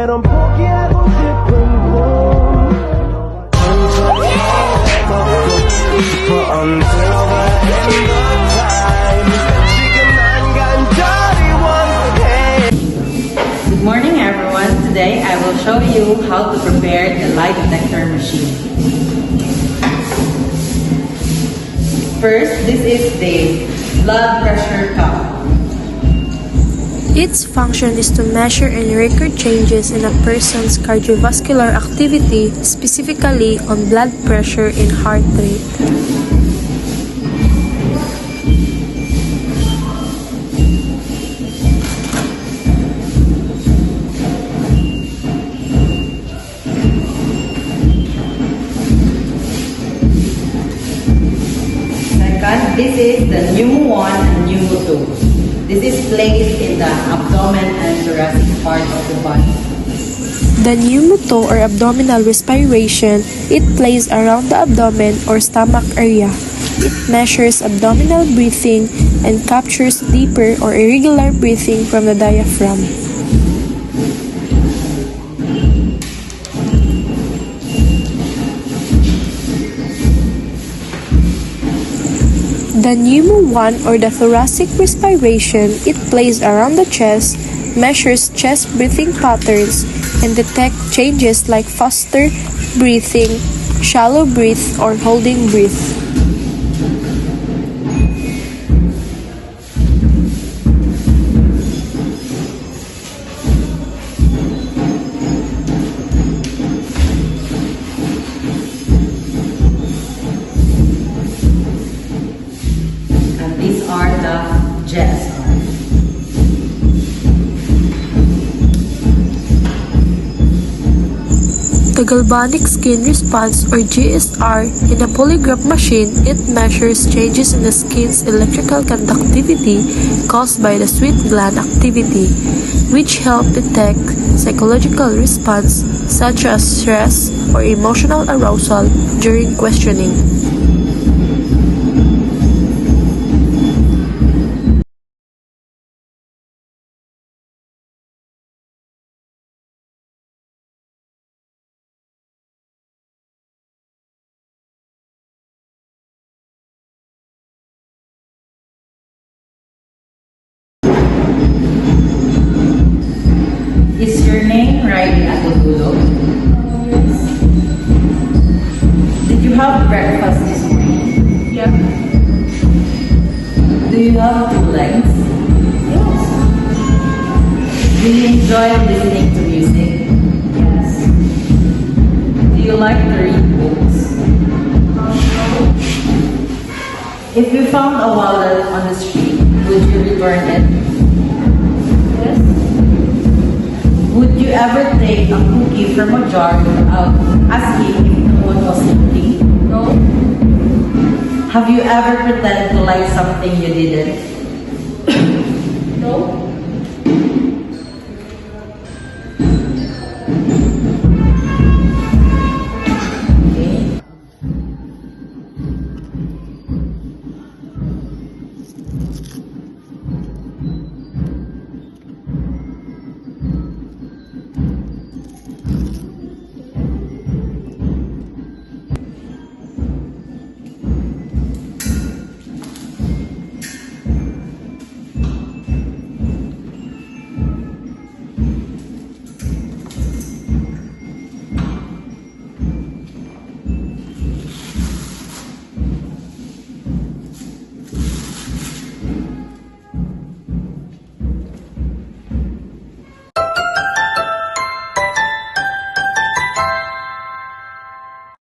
넌 포기하고 싶은 봄 걷고 싶어 until the end of time 지금 난 간절히 원해 Good morning everyone. Today I will show you how to prepare the lie detector machine. First, this is the blood pressure cuff. Its function is to measure and record changes in a person's cardiovascular activity, specifically on blood pressure and heart rate. Second, this is the Pneumo 1 and Pneumo 2. This is placed in the abdomen and thoracic part of the body. The pneumoto or abdominal respiration, it plays around the abdomen or stomach area. It measures abdominal breathing and captures deeper or irregular breathing from the diaphragm. The Pneumo 1 or the thoracic respiration, it plays around the chest, measures chest breathing patterns, and detect changes like faster breathing, shallow breath, or holding breath. And these are the GSR. The galvanic skin response or GSR in a polygraph machine, it measures changes in the skin's electrical conductivity caused by the sweat gland activity, which help detect psychological response such as stress or emotional arousal during questioning. Is your name Riley Atotulo? Did you have breakfast this morning? Yeah. Do you have two legs? Yes. Do you enjoy listening to music? Yes. Do you like to read books? If you found a wallet on the street, would you return it? Yes. Would you ever take a cookie from a jar without asking if no one was looking? No. Have you ever pretended to like something you didn't?